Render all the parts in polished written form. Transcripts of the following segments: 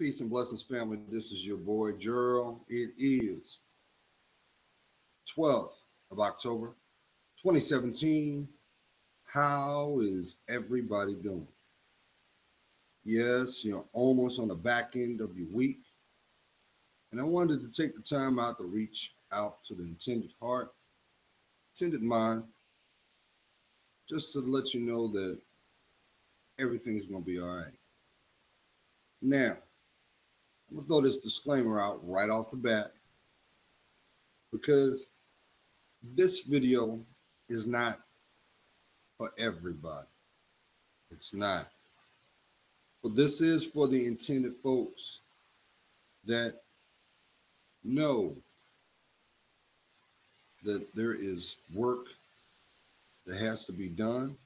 Peace and blessings, family. This is your boy, Youre. It is 12th of October, 2017. How is everybody doing? Yes, you're almost on the back end of your week. And I wanted to take the time out to reach out to the intended heart, intended mind, just to let you know that everything's going to be all right. Now, I'm going to throw this disclaimer out right off the bat because this video is not for everybody. It's not. But this is for the intended folks that know that there is work that has to be done,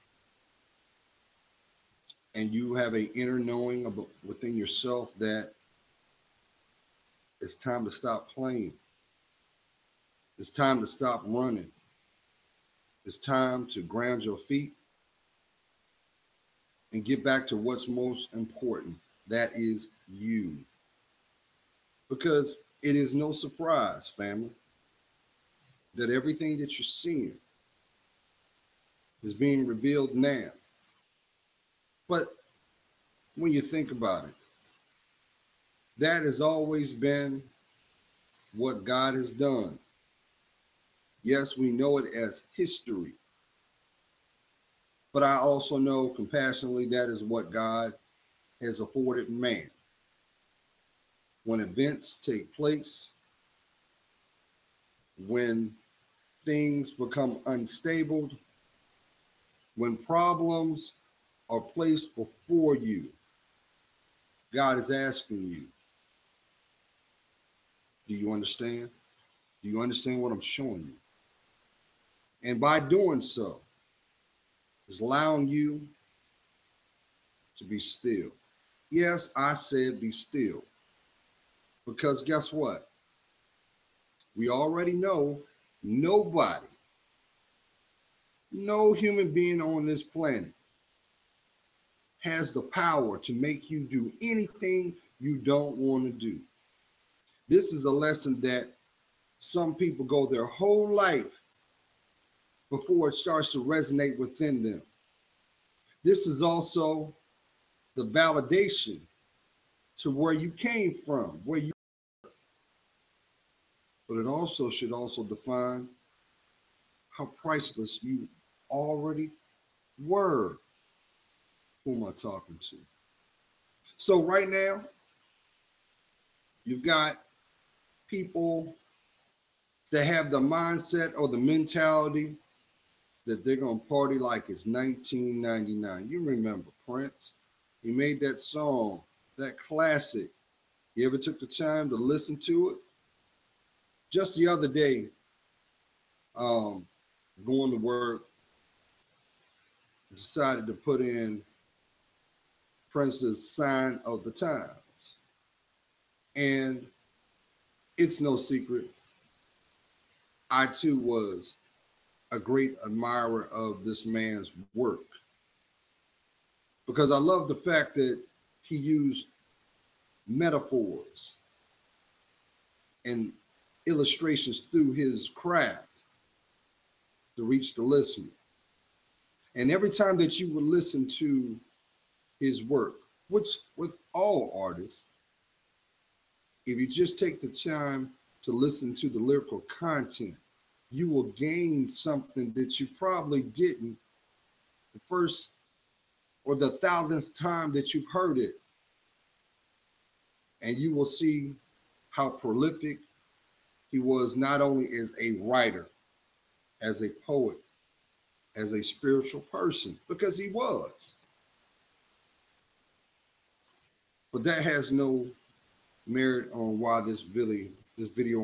and you have an inner knowing within yourself that it's time to stop playing. It's time to stop running. It's time to ground your feet and get back to what's most important. That is you. Because it is no surprise, family, that everything that you're seeing is being revealed now. But when you think about it, that has always been what God has done. Yes, we know it as history. But I also know compassionately that is what God has afforded man. When events take place, when things become unstable, when problems are placed before you, God is asking you, do you understand? Do you understand what I'm showing you? And by doing so, is allowing you to be still. Yes, I said be still. Because guess what? We already know nobody, no human being on this planet has the power to make you do anything you don't want to do. This is a lesson that some people go their whole life before it starts to resonate within them. This is also the validation to where you came from, where you, but it also should also define how priceless you already were. Who am I talking to? So right now, you've got people that have the mindset or the mentality that they're going to party like it's 1999. You remember Prince? He made that song, that classic. You ever took the time to listen to it? Just the other day, going to work, decided to put in Prince's Sign of the Times. And it's no secret, I too was a great admirer of this man's work because I love the fact that he used metaphors and illustrations through his craft to reach the listener. And every time that you would listen to his work, which with all artists, if you just take the time to listen to the lyrical content, you will gain something that you probably didn't the first or the thousandth time that you've heard it. And you will see how prolific he was, not only as a writer, as a poet, as a spiritual person, because he was. But that has no merit on why this video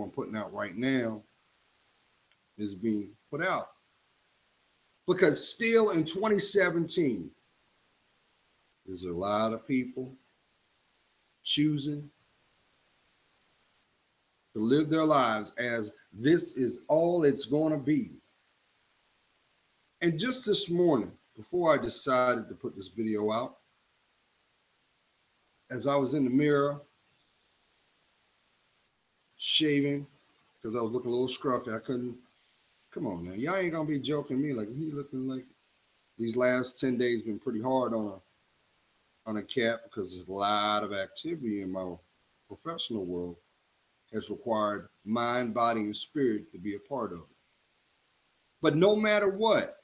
I'm putting out right now is being put out. Because still in 2017, there's a lot of people choosing to live their lives as this is all it's going to be. And just this morning, before I decided to put this video out, as I was in the mirror shaving because I was looking a little scruffy. I couldn't. Come on now, y'all ain't gonna be joking me like he looking like. These last 10 days been pretty hard on a cat because there's a lot of activity in my professional world has required mind, body, and spirit to be a part of it. But no matter what,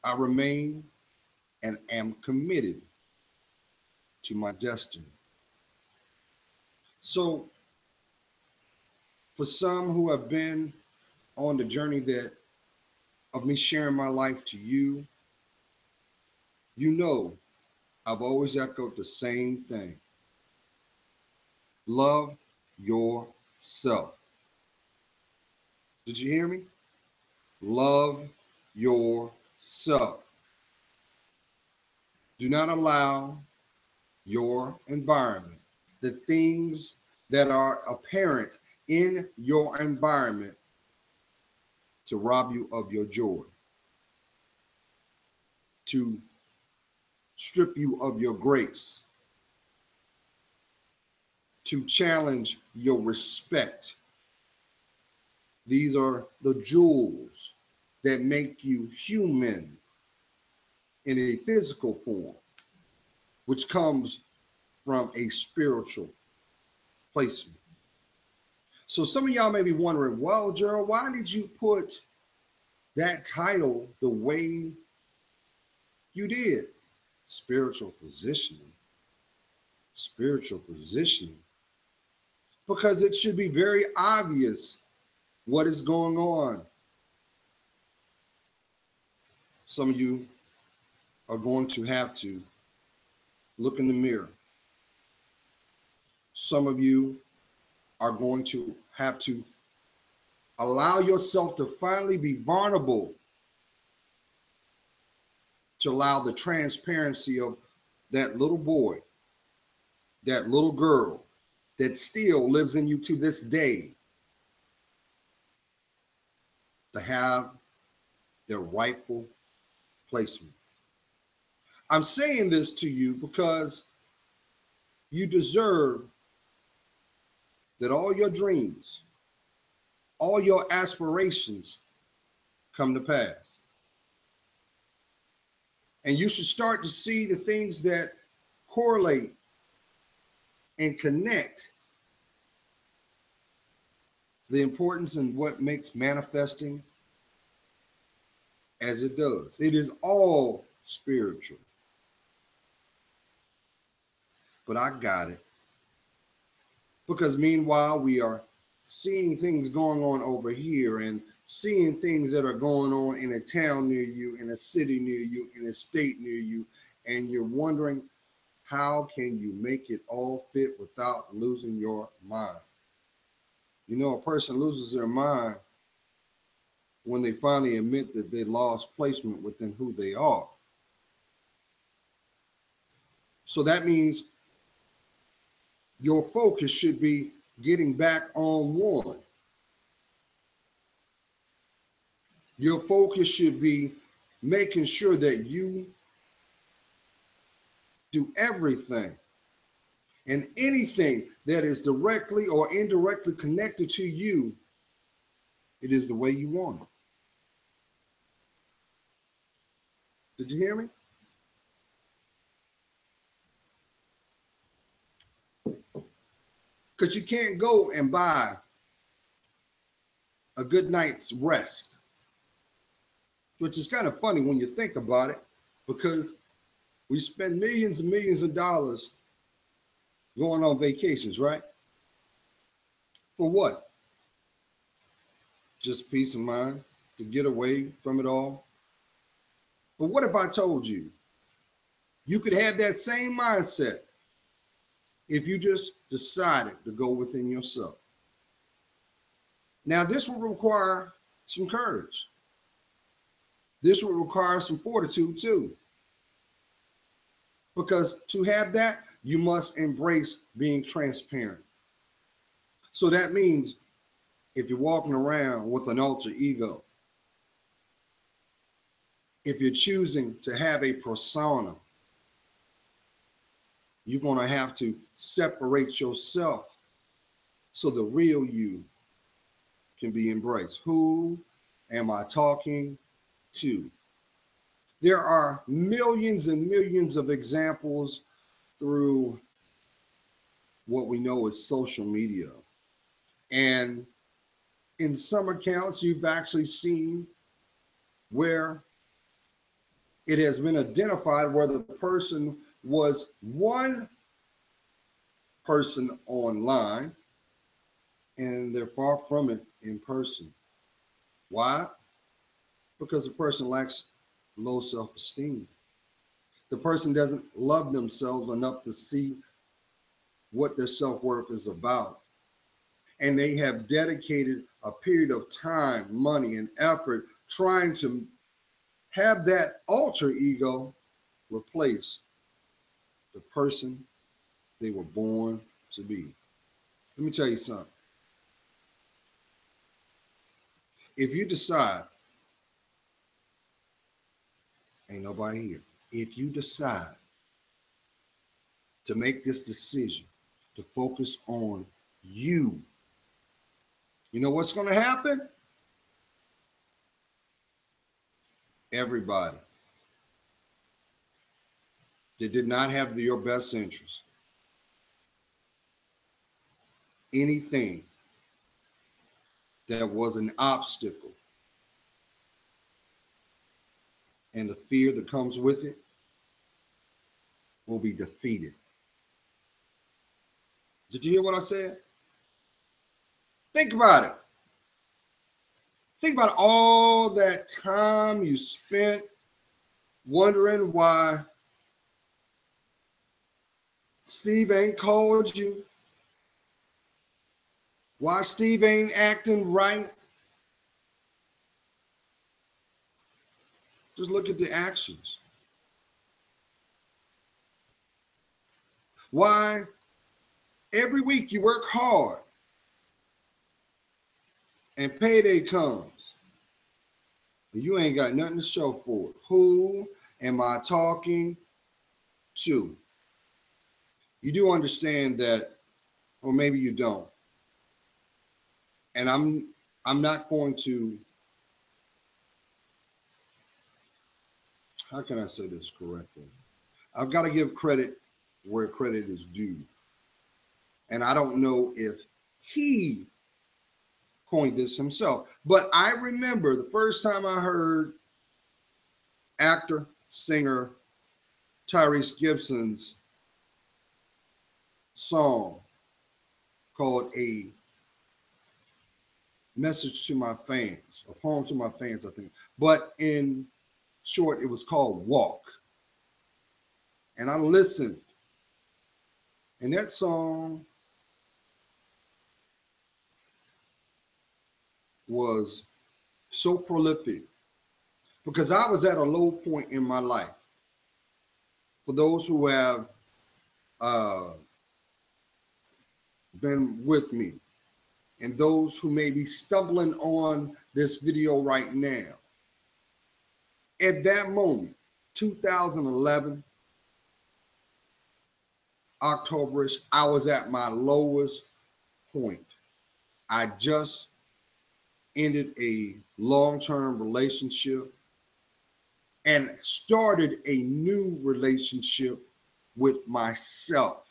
I remain and am committed to my destiny. So for some who have been on the journey that of me sharing my life to you, you know I've always echoed the same thing. Love yourself. Did you hear me? Love yourself. Do not allow your environment, the things that are apparent in your environment, to rob you of your joy, to strip you of your grace, to challenge your respect. These are the jewels that make you human in a physical form, which comes from a spiritual placement. So some of y'all may be wondering, well, Gerald, why did you put that title the way you did? Spiritual positioning. Spiritual positioning. Because it should be very obvious what is going on. Some of you are going to have to look in the mirror. Some of you are going to have to allow yourself to finally be vulnerable, to allow the transparency of that little boy, that little girl that still lives in you to this day to have their rightful placement. I'm saying this to you because you deserve that all your dreams, all your aspirations come to pass. And you should start to see the things that correlate and connect the importance and what makes manifesting as it does. It is all spiritual. But I got it. Because meanwhile, we are seeing things going on over here and seeing things that are going on in a town near you, in a city near you, in a state near you, and you're wondering, how can you make it all fit without losing your mind? You know, a person loses their mind when they finally admit that they lost placement within who they are. So that means your focus should be getting back on one. Your focus should be making sure that you do everything and anything that is directly or indirectly connected to you, it is the way you want it. Did you hear me? Because you can't go and buy a good night's rest, which is kind of funny when you think about it, because we spend millions and millions of dollars going on vacations, right? For what? Just peace of mind, to get away from it all. But what if I told you, you could have that same mindset if you just decided to go within yourself? Now, this will require some courage. This will require some fortitude too. Because to have that, you must embrace being transparent. So that means if you're walking around with an alter ego, if you're choosing to have a persona, you're going to have to separate yourself so the real you can be embraced. Who am I talking to? There are millions and millions of examples through what we know as social media. And in some accounts, you've actually seen where it has been identified where the person was one person online and they're far from it in person. Why? Because the person lacks low self-esteem. The person doesn't love themselves enough to see what their self-worth is about. And they have dedicated a period of time, money, and effort trying to have that alter ego replace the person they were born to be. Let me tell you something. If you decide, ain't nobody here, if you decide to make this decision to focus on you, you know what's going to happen? Everybody that did not have your best interest, anything that was an obstacle and the fear that comes with it will be defeated. Did you hear what I said? Think about it. Think about all that time you spent wondering why Steve ain't called you, why Steve ain't acting right. Just look at the actions. Why every week you work hard and payday comes, but you ain't got nothing to show for it. Who am I talking to? You do understand that, or maybe you don't. And I'm not going to, how can I say this correctly? I've got to give credit where credit is due. And I don't know if he coined this himself, but I remember the first time I heard actor, singer Tyrese Gibson's song called A Message to My Fans, a poem to my fans, I think. But in short, it was called Walk. And I listened. And that song was so prolific because I was at a low point in my life. For those who have been with me and those who may be stumbling on this video right now, at that moment, 2011, Octoberish, I was at my lowest point. I just ended a long-term relationship and started a new relationship with myself.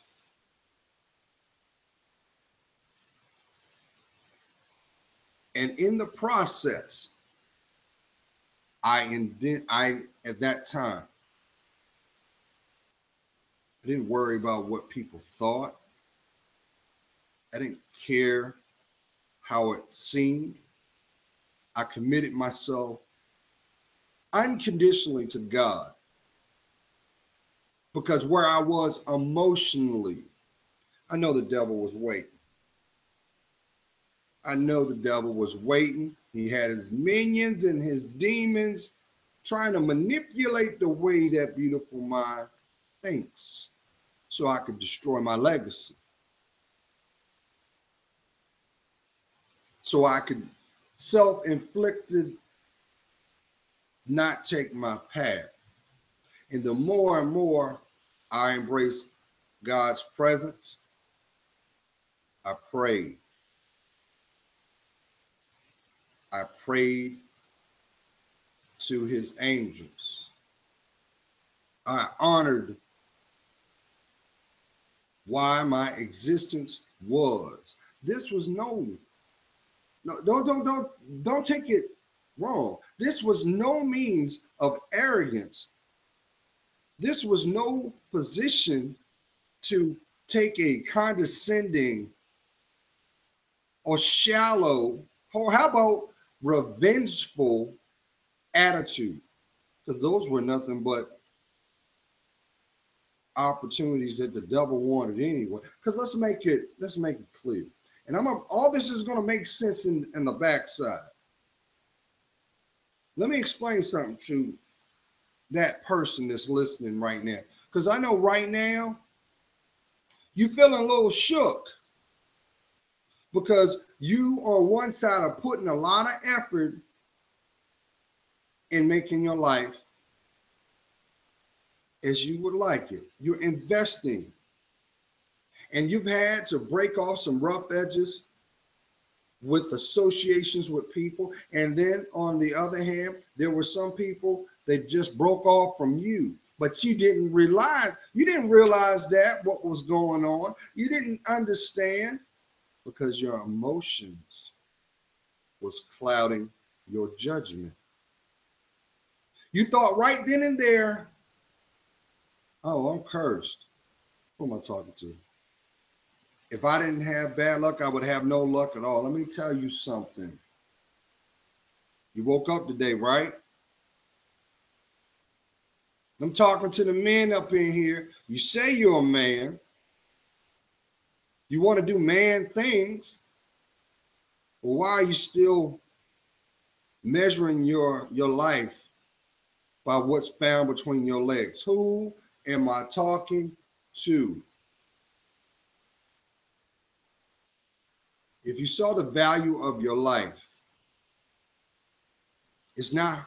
And in the process, I at that time, I didn't worry about what people thought. I didn't care how it seemed. I committed myself unconditionally to God because where I was emotionally, I know the devil was waiting. I know the devil was waiting. He had his minions and his demons trying to manipulate the way that beautiful mind thinks so I could destroy my legacy. So I could self-inflicted not take my path. And the more and more I embrace God's presence, I prayed. I prayed to his angels. I honored why my existence was. This was no, don't take it wrong. This was no means of arrogance. This was no position to take a condescending or shallow, or how about revengeful attitude? Because those were nothing but opportunities that the devil wanted anyway. Because let's make it clear. And all this is going to make sense in the backside. Let me explain something to that person that's listening right now. Because I know right now you're feeling a little shook because you on one side are putting a lot of effort in making your life as you would like it. You're investing. And you've had to break off some rough edges with associations with people. And then on the other hand, there were some people that just broke off from you. But you didn't realize that what was going on. You didn't understand because your emotions was clouding your judgment. You thought right then and there, oh, I'm cursed. Who am I talking to? If I didn't have bad luck, I would have no luck at all. Let me tell you something. You woke up today, right? I'm talking to the men up in here. You say you're a man. You want to do man things. Well, why are you still measuring your life by what's found between your legs? Who am I talking to? If you saw the value of your life, it's not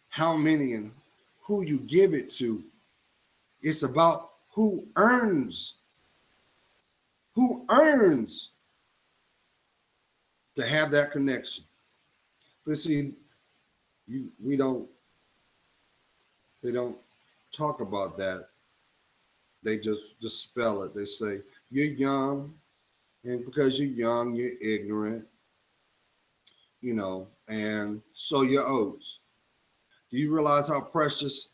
how many and who you give it to. It's about who earns to have that connection. But see, they don't talk about that. They just spell it. They say, you're young, and because you're young, you're ignorant, and so your oats. Do you realize how precious?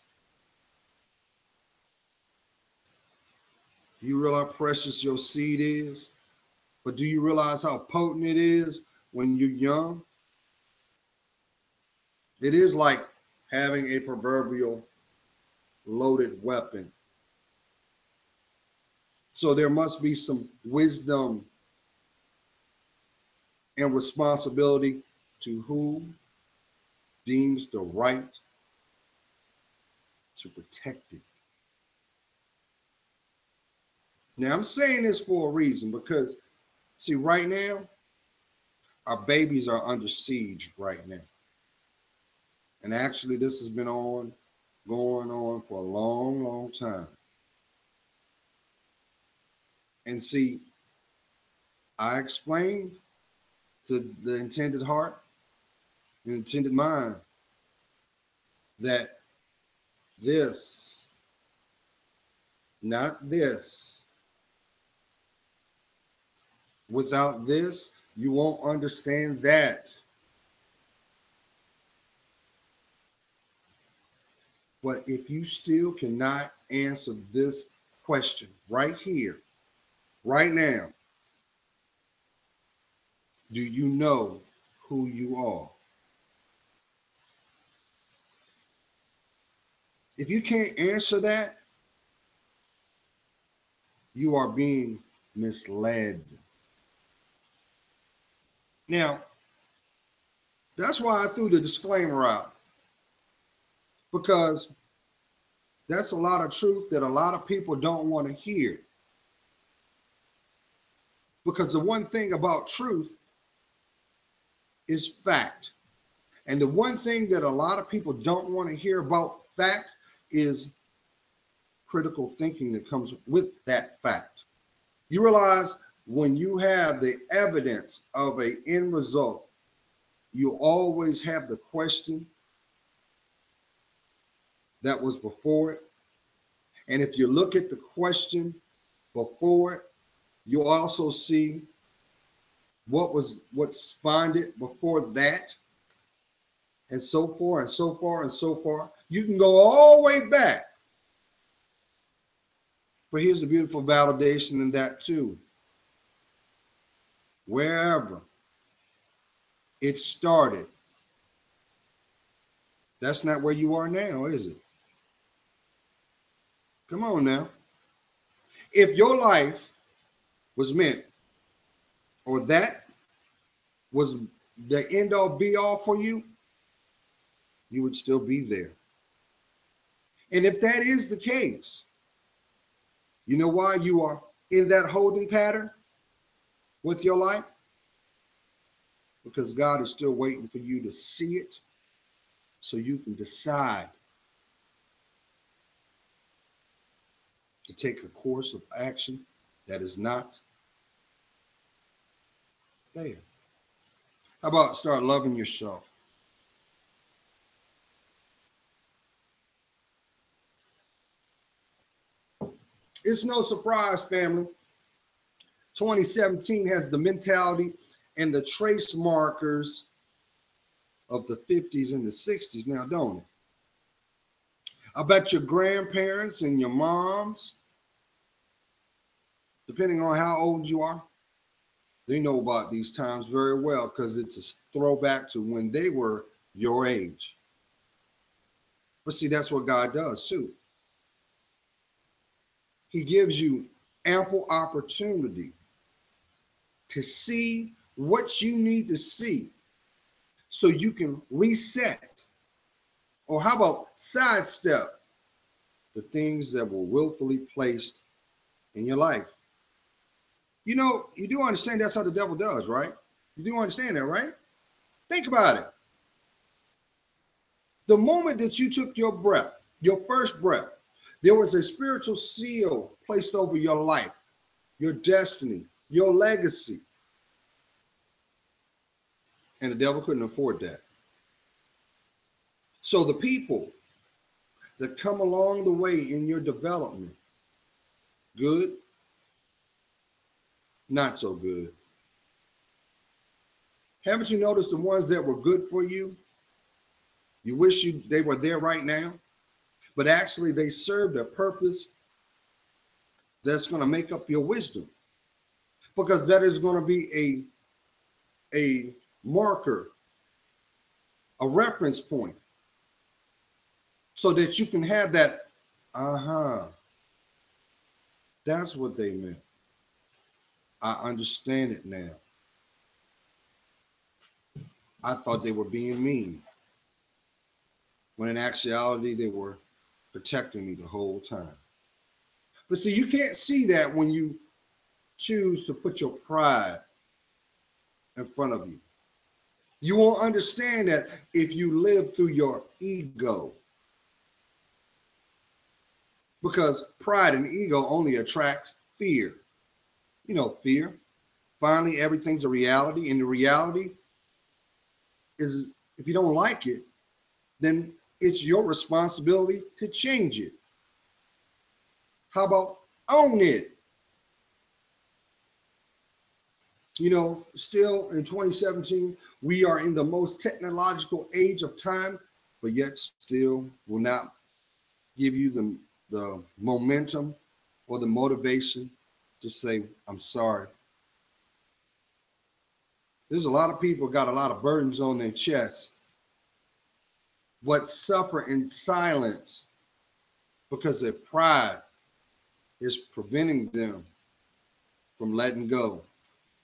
Do you realize how precious your seed is? But do you realize how potent it is when you're young? It is like having a proverbial loaded weapon. So there must be some wisdom and responsibility to who deems the right to protect it. Now, I'm saying this for a reason because, see, right now, our babies are under siege right now. And actually, this has been going on for a long, long time. And see, I explained to the intended heart, the intended mind, that this, not this, without this, you won't understand that. But if you still cannot answer this question right here, right now, do you know who you are? If you can't answer that, you are being misled. Now, that's why I threw the disclaimer out, because that's a lot of truth that a lot of people don't want to hear. Because the one thing about truth is fact. And the one thing that a lot of people don't want to hear about fact is critical thinking that comes with that fact. You realize when you have the evidence of an end result, you always have the question that was before it. And if you look at the question before it, you also see what spawned it before that, and so forth and so forth and so forth. You can go all the way back. But here's the beautiful validation in that too. Wherever it started, that's not where you are now, is it? Come on now. If your life was meant, or that was the end all be all for you, you would still be there. And if that is the case, you know why you are in that holding pattern with your life? Because God is still waiting for you to see it so you can decide to take a course of action that is not there. How about start loving yourself? It's no surprise, family. 2017 has the mentality and the trace markers of the 50s and the 60s now, don't it? I bet your grandparents and your moms, depending on how old you are, they know about these times very well because it's a throwback to when they were your age. But see, that's what God does too. He gives you ample opportunity to see what you need to see so you can reset, or how about sidestep the things that were willfully placed in your life. You know, you do understand that's how the devil does, right? You do understand that, right? Think about it. The moment that you took your breath, your first breath, there was a spiritual seal placed over your life, your destiny, your legacy. And the devil couldn't afford that. So the people that come along the way in your development, good, not so good. Haven't you noticed the ones that were good for you? You wish they were there right now, but actually they served a purpose that's going to make up your wisdom, because that is going to be a marker, a reference point, so that you can have that, that's what they meant. I understand it now. I thought they were being mean, when in actuality they were protecting me the whole time. But see, you can't see that when you choose to put your pride in front of you. You won't understand that if you live through your ego, because pride and ego only attracts fear. You know, fear. Finally, everything's a reality, and the reality is, if you don't like it, then it's your responsibility to change it. How about own it? You know, still in 2017, we are in the most technological age of time, but yet still will not give you the momentum or the motivation to say, I'm sorry. There's a lot of people got a lot of burdens on their chest, but suffer in silence because their pride is preventing them from letting go.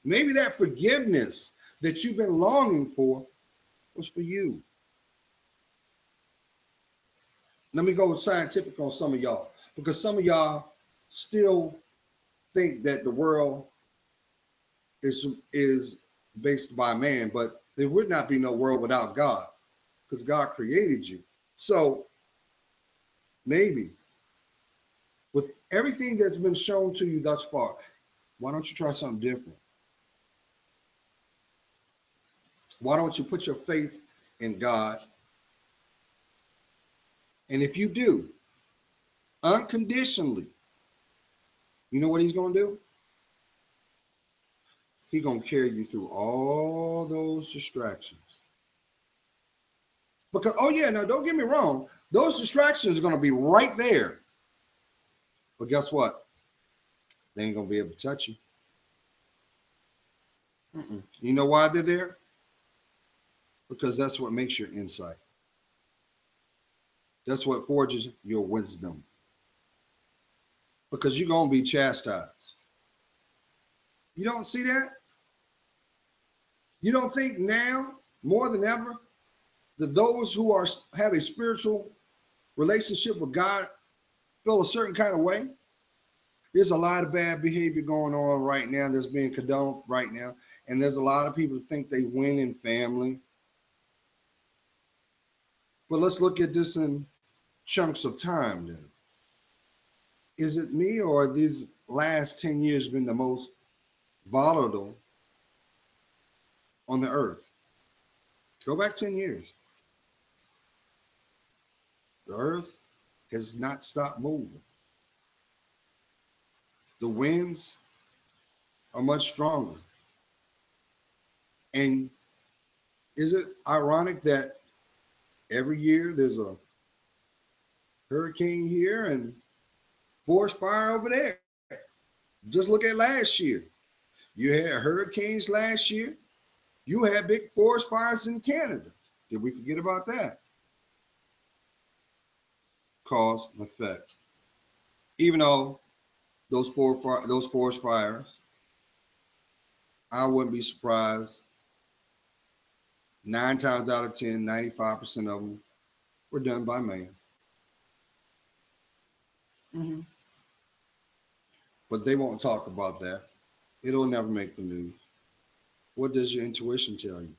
Maybe that forgiveness that you've been longing for was for you. Let me go scientific on some of y'all, because some of y'all still think that the world is based by man, but there would not be no world without God, because God created you. So maybe with everything that's been shown to you thus far, why don't you try something different? Why don't you put your faith in God? And if you do, unconditionally, you know what he's going to do? He's going to carry you through all those distractions. Because, oh yeah, now don't get me wrong, those distractions are going to be right there. But guess what? They ain't going to be able to touch you. You know why they're there? Because that's what makes your insight. That's what forges your wisdom. Because you're going to be chastised. You don't see that? You don't think now, more than ever, that those who have a spiritual relationship with God feel a certain kind of way? There's a lot of bad behavior going on right now that's being condoned right now. And there's a lot of people who think they win in family. But let's look at this in chunks of time then. Is it me, or these last 10 years been the most volatile on the earth? Go back 10 years. The earth has not stopped moving. The winds are much stronger. And is it ironic that every year there's a hurricane here and forest fire over there? Just look at last year. You had hurricanes last year. You had big forest fires in Canada. Did we forget about that? Cause and effect. Even though those forest fires, I wouldn't be surprised. 9 times out of 10, 95% of them were done by man. But they won't talk about that. It'll never make the news. What does your intuition tell you?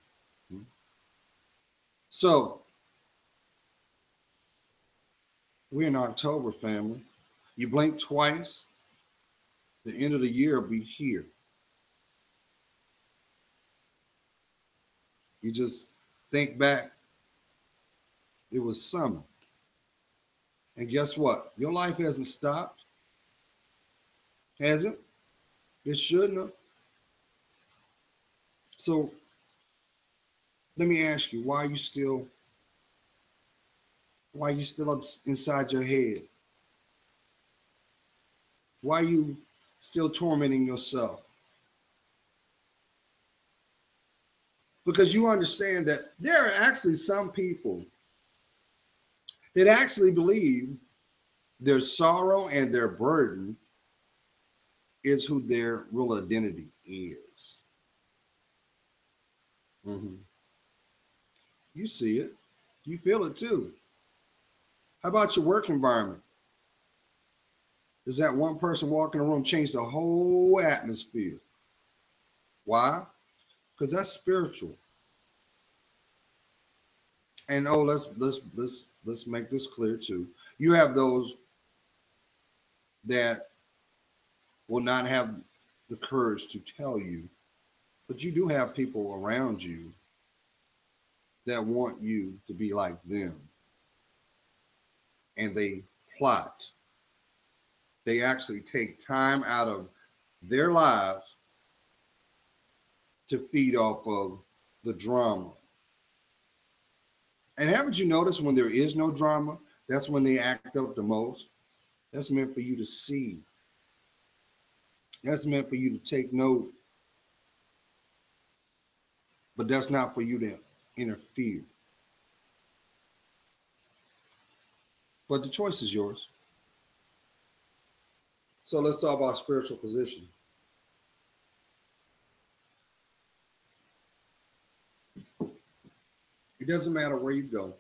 So, we're in October, family. You blink twice, the end of the year will be here. You just think back, it was summer. And guess what? Your life hasn't stopped. Has it? It shouldn't have. So let me ask you, why are you still up inside your head? Why are you still tormenting yourself? Because you understand that there are actually some people that actually believe their sorrow and their burden is who their real identity is. You see it. You feel it too. How about your work environment? Does that one person walk in the room change the whole atmosphere? Why? Because that's spiritual. And let's make this clear too. You have those that will not have the courage to tell you, but you do have people around you that want you to be like them. And they plot. They actually take time out of their lives to feed off of the drama. And haven't you noticed when there is no drama, that's when they act up the most? That's meant for you to see. That's meant for you to take note. But that's not for you to interfere. But the choice is yours. So let's talk about spiritual position. It doesn't matter where you go.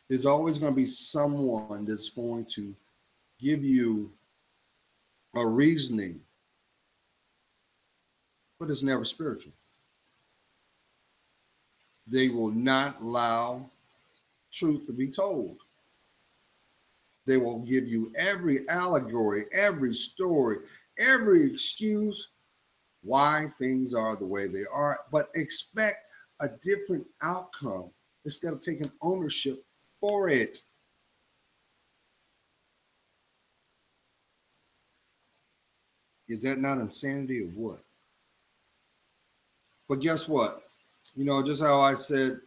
There's always going to be someone that's going to give you a reasoning, but it's never spiritual. They will not allow truth to be told. They will give you every allegory, every story, every excuse why things are the way they are, but expect a different outcome instead of taking ownership for it. Is that not insanity or what? But guess what? You know, just how I said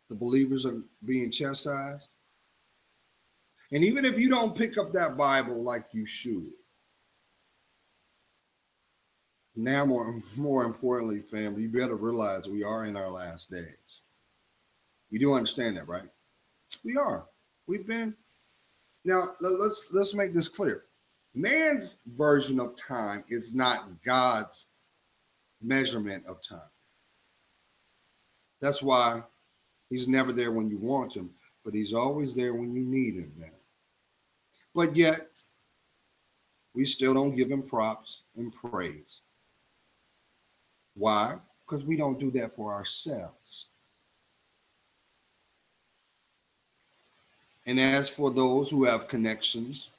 the believers are being chastised. And even if you don't pick up that Bible like you should, now more importantly, family, you better realize we are in our last days. You do understand that, right? We are. We've been. Now let's make this clear. Man's version of time is not God's measurement of time. That's why he's never there when you want him, but he's always there when you need him now. But yet, we still don't give him props and praise. Why? Because we don't do that for ourselves. And as for those who have connections,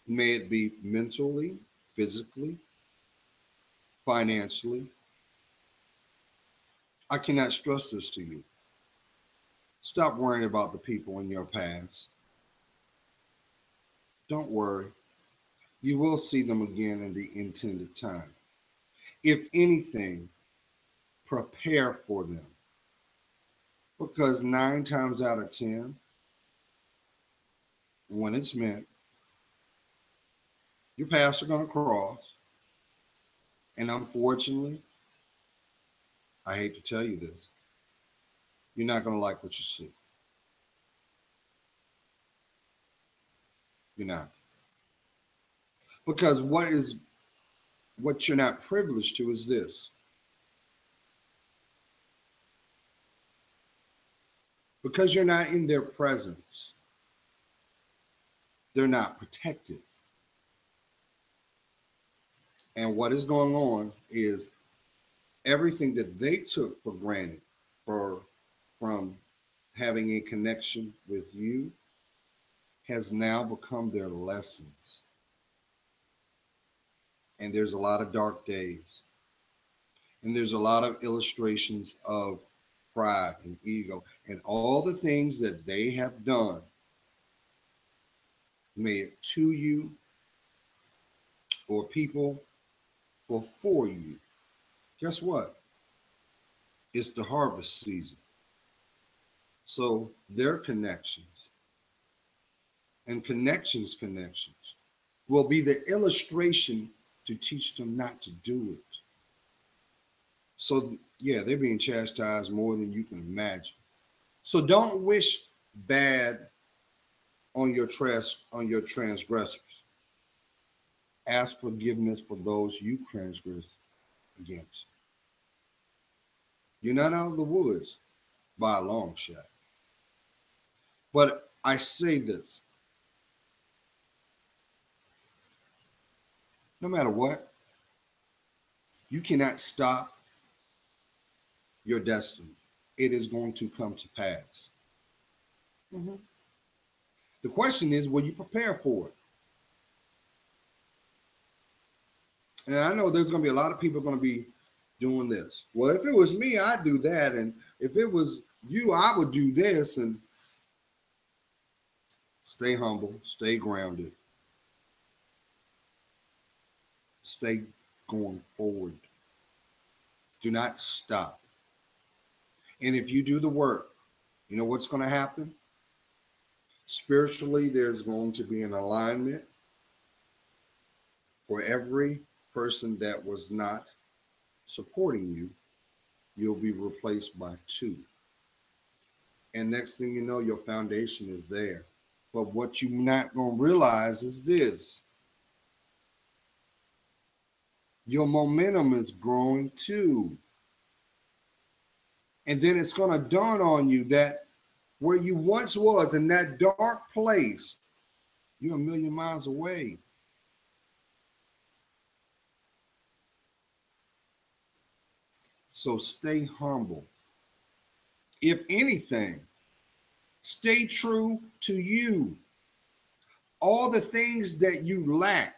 may it be mentally, physically, financially, I cannot stress this to you. Stop worrying about the people in your past. Don't worry. You will see them again in the intended time. If anything, prepare for them. Because 9 times out of 10, when it's meant, your paths are going to cross. And unfortunately, I hate to tell you this, you're not going to like what you see. You're not. Because what you're not privileged to is this. Because you're not in their presence, they're not protected. And what is going on is everything that they took for granted from having a connection with you has now become their lessons. And there's a lot of dark days. And there's a lot of illustrations of pride and ego and all the things that they have done, may it to you or people before you. Guess what? It's the harvest season. So their connections and connections will be the illustration to teach them not to do it. So yeah, they're being chastised more than you can imagine. So don't wish bad on your transgressors. Ask forgiveness for those you transgress against. You're not out of the woods by a long shot. But I say this, no matter what, you cannot stop your destiny. It is going to come to pass. Mm-hmm. The question is, will you prepare for it? And I know there's going to be a lot of people going to be doing this. Well, if it was me, I'd do that. And if it was you, I would do this. And stay humble, stay grounded, stay going forward. Do not stop. And if you do the work, you know what's going to happen? Spiritually, there's going to be an alignment for every person that was not supporting you. You'll be replaced by 2. And next thing you know, your foundation is there. But what you're not going to realize is this. Your momentum is growing too. And then it's going to dawn on you that where you once was in that dark place, you're a million miles away. So stay humble. If anything, stay true to you. All the things that you lack,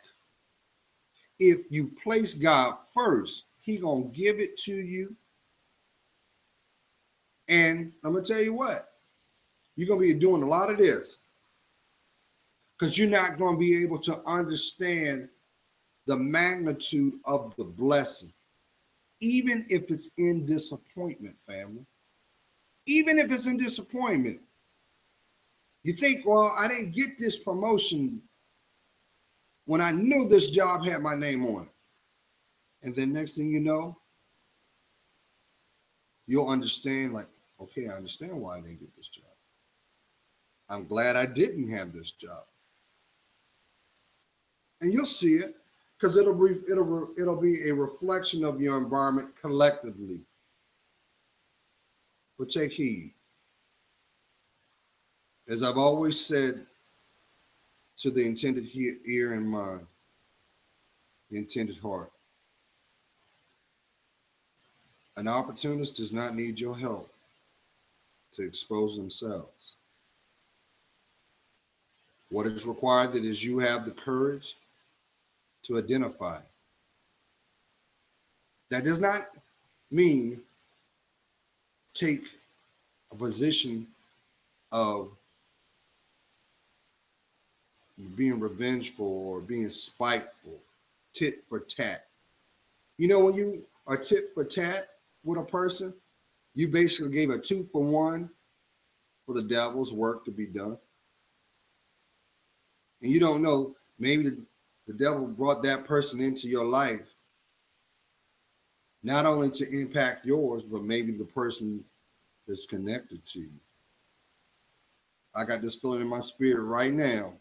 if you place God first, He gonna give it to you And I'm going to tell you what, you're going to be doing a lot of this because you're not going to be able to understand the magnitude of the blessing, even if it's in disappointment, family. Even if it's in disappointment. You think, well, I didn't get this promotion when I knew this job had my name on it. And then next thing you know, you'll understand, like, okay, I understand why I didn't get this job. I'm glad I didn't have this job. And you'll see it because it'll be a reflection of your environment collectively. But take heed. As I've always said to the intended ear and mind, the intended heart, an opportunist does not need your help to expose themselves. What is required is you have the courage to identify. That does not mean take a position of being revengeful or being spiteful, tit for tat. You know, when you are tit for tat with a person, you basically gave a 2-for-1 for the devil's work to be done. And you don't know, maybe the devil brought that person into your life, not only to impact yours, but maybe the person that's connected to you. I got this feeling in my spirit right now.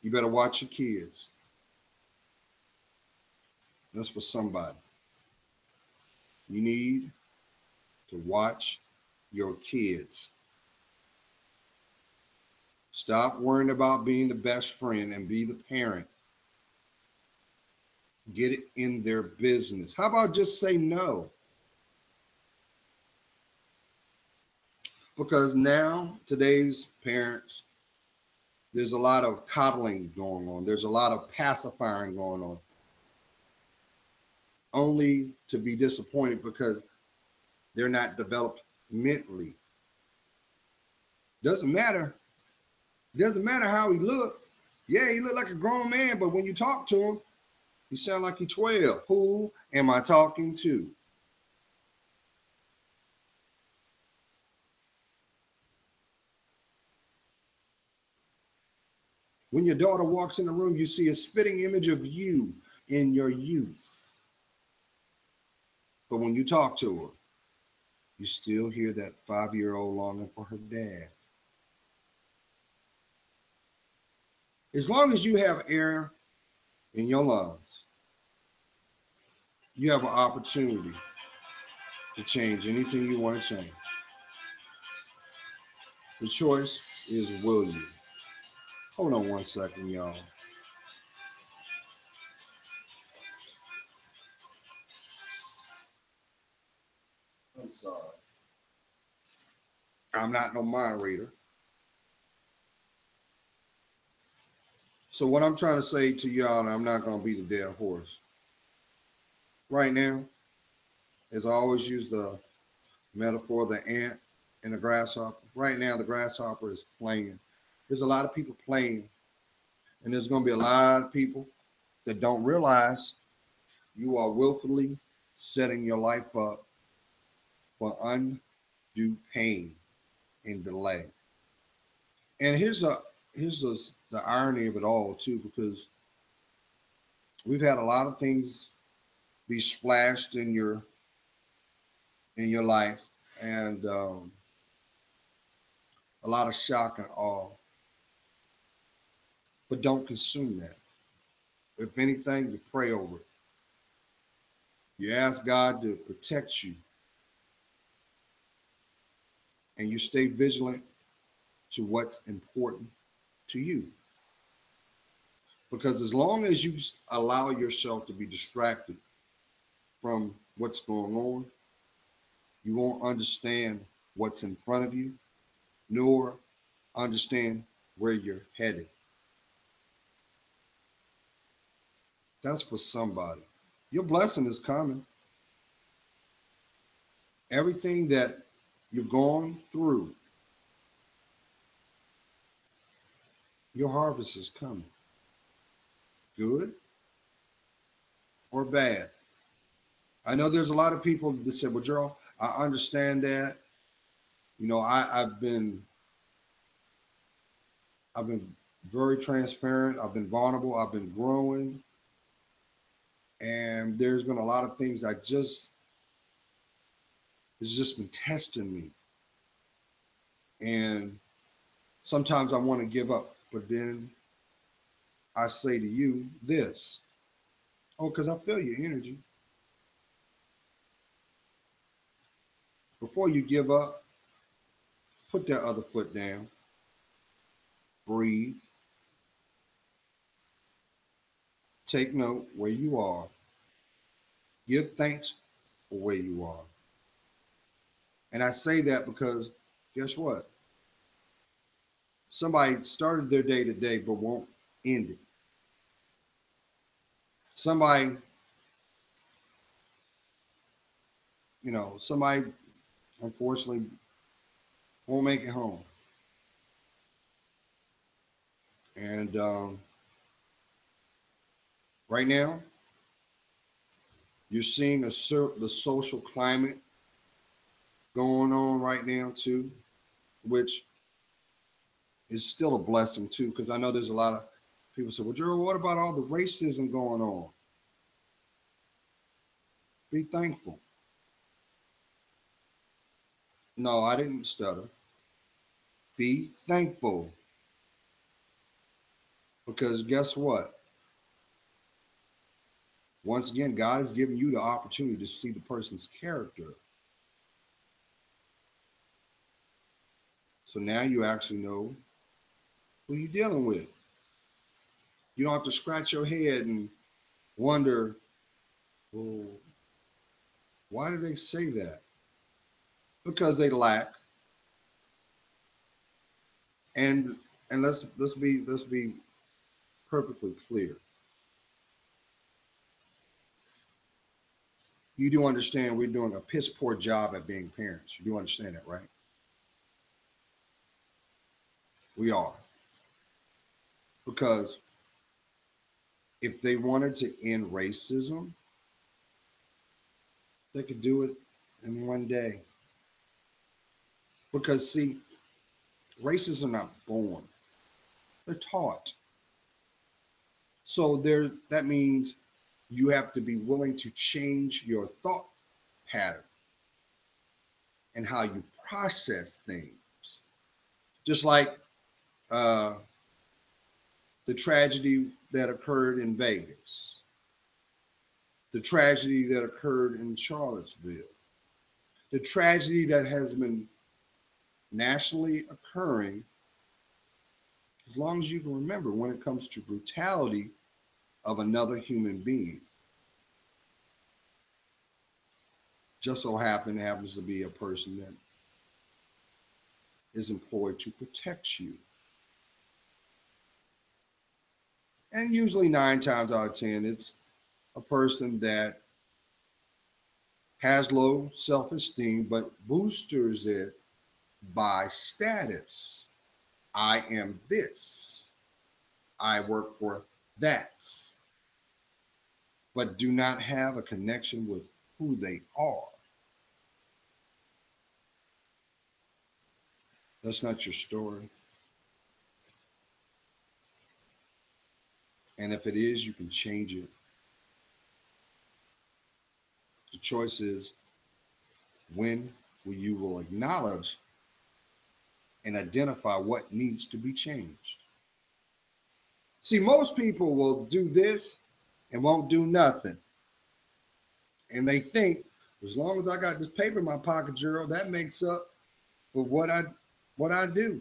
You better watch your kids. That's for somebody. You need to watch your kids. Stop worrying about being the best friend and be the parent. Get it in their business. How about just say no? Because now, today's parents, there's a lot of coddling going on. There's a lot of pacifying going on. Only to be disappointed because they're not developed mentally. Doesn't matter. Doesn't matter how he look. Yeah, he look like a grown man, but when you talk to him, he sound like he's 12. Who am I talking to? When your daughter walks in the room, you see a spitting image of you in your youth. But when you talk to her, you still hear that 5-year-old longing for her dad. As long as you have air in your lungs, you have an opportunity to change anything you want to change. The choice is, will you? Hold on one second, y'all. I'm sorry. I'm not no mind reader. So what I'm trying to say to y'all, and I'm not going to beat the dead horse. Right now, as I always use the metaphor of the ant and the grasshopper. Right now, the grasshopper is playing. There's a lot of people playing. And there's going to be a lot of people that don't realize you are willfully setting your life up for undue pain and delay. And here's the irony of it all too, because we've had a lot of things be splashed in your life, and a lot of shock and awe. But don't consume that. If anything, you pray over it. You ask God to protect you, and you stay vigilant to what's important to you. Because as long as you allow yourself to be distracted from what's going on, you won't understand what's in front of you, nor understand where you're headed. That's for somebody. Your blessing is coming. Everything that you've gone through, your harvest is coming. Good or bad. I know there's a lot of people that say, well, Gerald, I understand that. You know, I've been very transparent. I've been vulnerable. I've been growing. And there's been a lot of things it's just been testing me. And sometimes I want to give up. But then I say to you this. Oh, because I feel your energy. Before you give up, put that other foot down. Breathe. Take note where you are. Give thanks for where you are. And I say that because guess what? Somebody started their day today but won't end it. Somebody, somebody unfortunately won't make it home. And right now, you're seeing the social climate going on right now too, which is still a blessing too, because I know there's a lot of people say, well, Gerald, what about all the racism going on? Be thankful. No, I didn't stutter. Be thankful. Because guess what? Once again, God has given you the opportunity to see the person's character. So now you actually know who you're dealing with. You don't have to scratch your head and wonder, well, why did they say that? Because they lack. And let's be perfectly clear. You do understand we're doing a piss poor job at being parents. You do understand that, right? We are. Because if they wanted to end racism, they could do it in one day. Because see, racists are not born. They're taught. So that means you have to be willing to change your thought pattern and how you process things. Just like uh, the tragedy that occurred in Vegas, the tragedy that occurred in Charlottesville, the tragedy that has been nationally occurring, as long as you can remember, when it comes to brutality of another human being. Just so happens to be a person that is employed to protect you. And usually 9 times out of 10, it's a person that has low self-esteem, but boosters it by status. I am this. I work for that. But do not have a connection with who they are. That's not your story. And if it is, you can change it. The choice is when you will acknowledge and identify what needs to be changed. See, most people will do this and won't do nothing. And they think, as long as I got this paper in my pocket, Gerald, that makes up for what I do.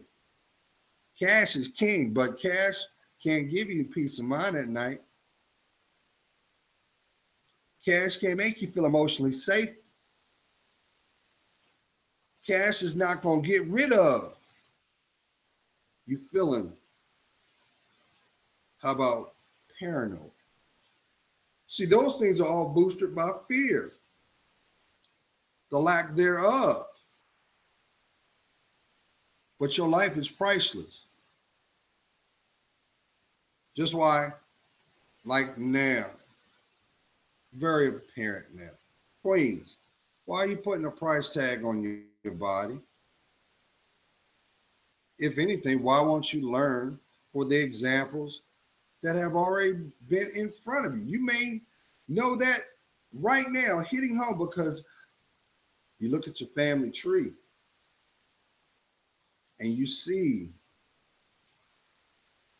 Cash is king, but cash can't give you peace of mind at night. Cash can't make you feel emotionally safe. Cash is not going to get rid of you feeling, how about paranoid? See, those things are all boosted by fear. the lack thereof. But your life is priceless. Just why, like now, very apparent now. Queens, why are you putting a price tag on your body? If anything, why won't you learn for the examples that have already been in front of you? You may know that right now, hitting home, because you look at your family tree and you see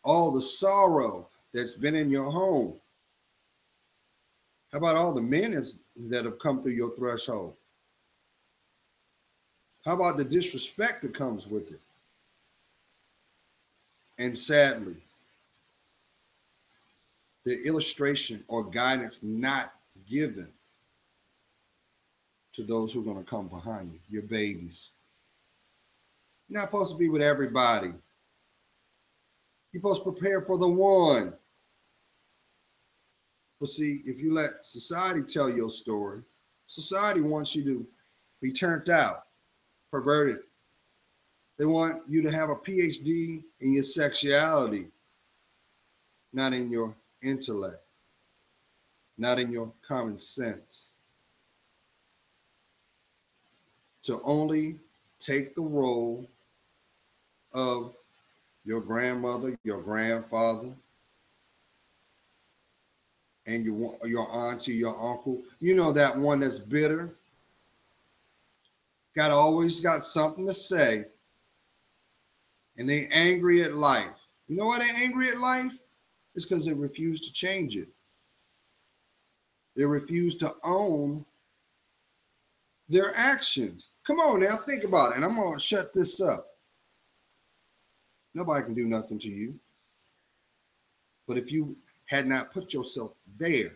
all the sorrow that's been in your home. How about all the men that have come through your threshold? How about the disrespect that comes with it? And sadly, the illustration or guidance not given to those who are going to come behind you, your babies. You're not supposed to be with everybody. You're supposed to prepare for the one. But see, if you let society tell your story, society wants you to be turned out, perverted. They want you to have a PhD in your sexuality, not in your intellect, not in your common sense. To only take the role of your grandmother, your grandfather, and your auntie, your uncle. You know, that one that's bitter, always got something to say, and they angry at life. You know why they angry at life? It's because they refuse to change it. They refuse to own their actions. Come on now, think about it, and I'm gonna shut this up. Nobody can do nothing to you. But if you had not put yourself there,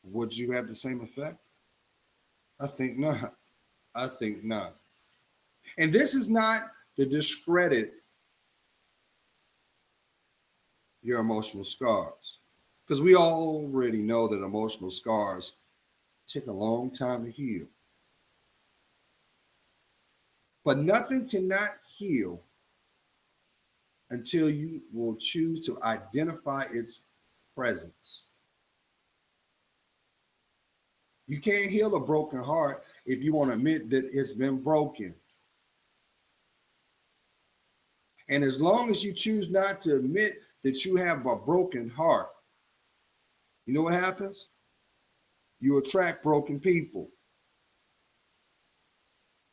would you have the same effect? I think not. I think not. And this is not to discredit your emotional scars, because we already know that emotional scars take a long time to heal. But nothing cannot heal until you will choose to identify its presence. You can't heal a broken heart if you won't admit that it's been broken. And as long as you choose not to admit that you have a broken heart, you know what happens? You attract broken people.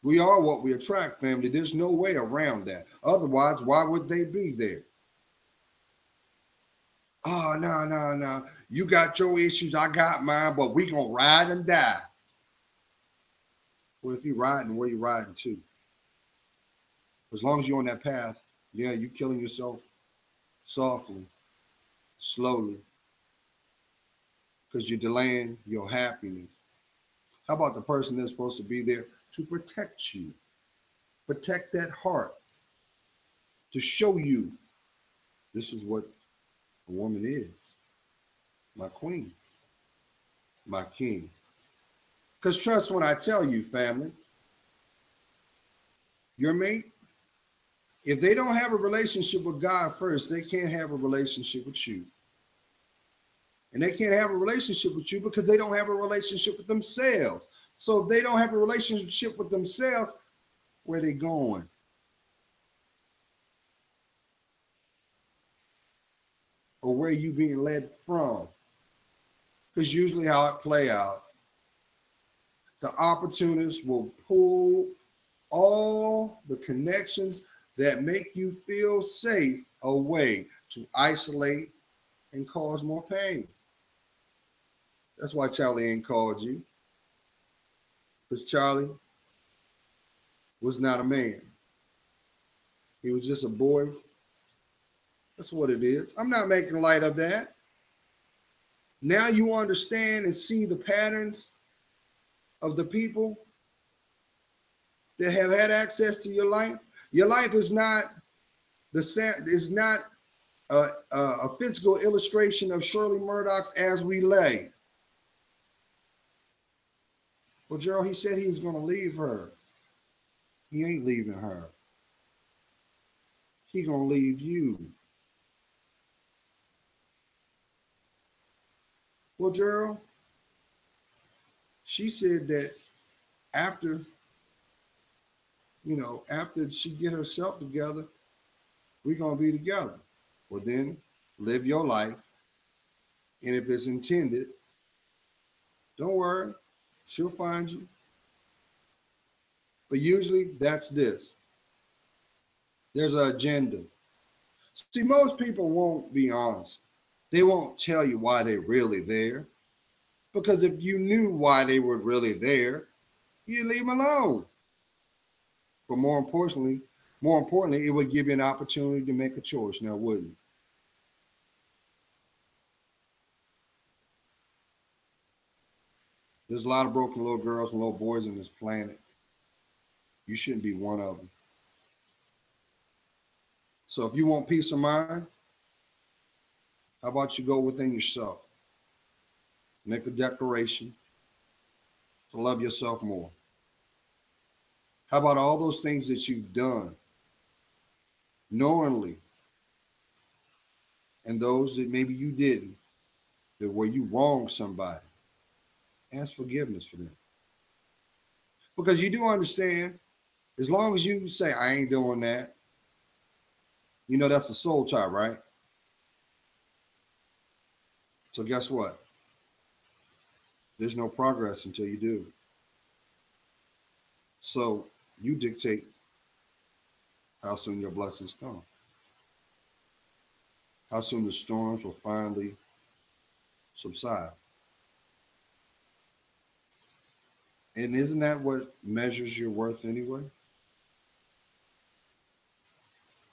We are what we attract, family. There's no way around that. Otherwise, why would they be there? Oh, no. You got your issues, I got mine, but we gonna ride and die. Well, if you're riding, where you riding to? As long as you're on that path, yeah, you're killing yourself softly, slowly, because you're delaying your happiness. How about the person that's supposed to be there to protect you? Protect that heart, to show you this is what a woman is. My queen, my king. Because trust when I tell you, family, your mate, if they don't have a relationship with God first, they can't have a relationship with you. And they can't have a relationship with you because they don't have a relationship with themselves. So if they don't have a relationship with themselves, where are they going? Or where are you being led from? Because usually how it play out, the opportunists will pull all the connections that make you feel safe away to isolate and cause more pain. That's why Charlie ain't called you. Because Charlie was not a man. He was just a boy. That's what it is. I'm not making light of that. Now you understand and see the patterns of the people that have had access to your life. Your life is not a physical illustration of Shirley Murdoch's As We Lay. Well, Gerald, he said he was going to leave her. He ain't leaving her. He going to leave you. Well, Gerald, she said that after, after she get herself together, we're going to be together. Well, then live your life. And if it's intended, don't worry, she'll find you. But usually that's this. There's an agenda. See, most people won't be honest. They won't tell you why they're really there. Because if you knew why they were really there, you'd leave them alone. But more importantly, it would give you an opportunity to make a choice now, wouldn't it? There's a lot of broken little girls and little boys on this planet. You shouldn't be one of them. So if you want peace of mind, how about you go within yourself? Make a declaration to love yourself more. How about all those things that you've done knowingly and those that maybe you didn't, that where you wronged somebody? Ask forgiveness for them. Because you do understand, as long as you say, I ain't doing that, that's a soul tie, right? So guess what? There's no progress until you do. So you dictate how soon your blessings come, how soon the storms will finally subside. And isn't that what measures your worth anyway?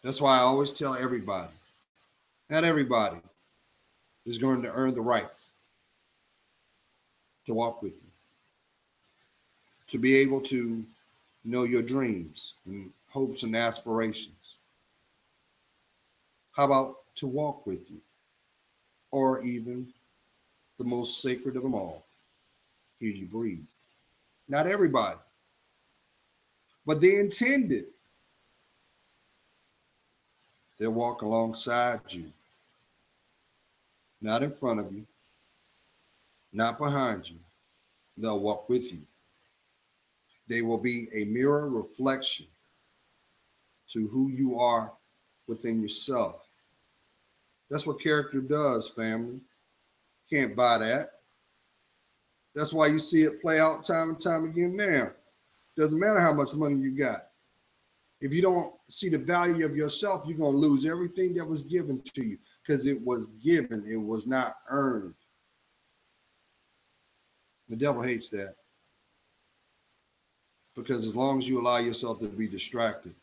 That's why I always tell everybody, not everybody is going to earn the right to walk with you, to be able to know your dreams and hopes and aspirations. How about to walk with you, or even the most sacred of them all, hear you breathe? Not everybody, but they intended. They'll walk alongside you, not in front of you, not behind you. They'll walk with you. They will be a mirror reflection to who you are within yourself. That's what character does, family. Can't buy that. That's why you see it play out time and time again now. Doesn't matter how much money you got. If you don't see the value of yourself, you're going to lose everything that was given to you because it was given. It was not earned. The devil hates that because as long as you allow yourself to be distracted,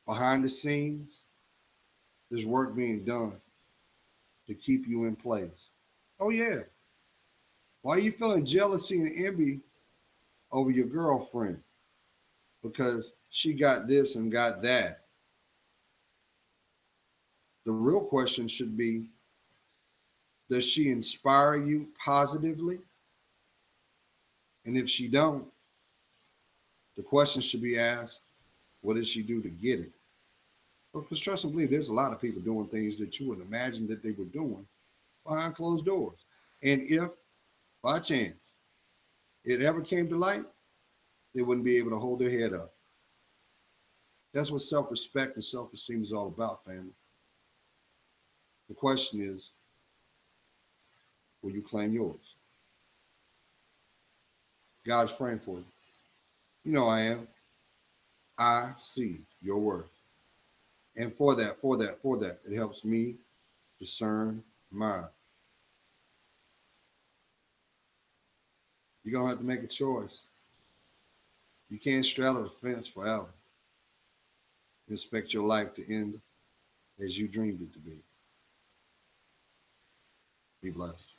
behind the scenes, there's work being done to keep you in place. Oh, yeah. Why are you feeling jealousy and envy over your girlfriend? Because she got this and got that. The real question should be, does she inspire you positively? And if she don't, the question should be asked, what did she do to get it? Because trust and believe, there's a lot of people doing things that you wouldn't imagine that they were doing behind closed doors. And if, by chance, it ever came to light, they wouldn't be able to hold their head up. That's what self-respect and self-esteem is all about, family. The question is, will you claim yours? God is praying for you. You know I am. I see your worth. And for that, it helps me discern mine. You're going to have to make a choice. You can't straddle the fence forever and expect your life to end as you dreamed it to be. Be blessed.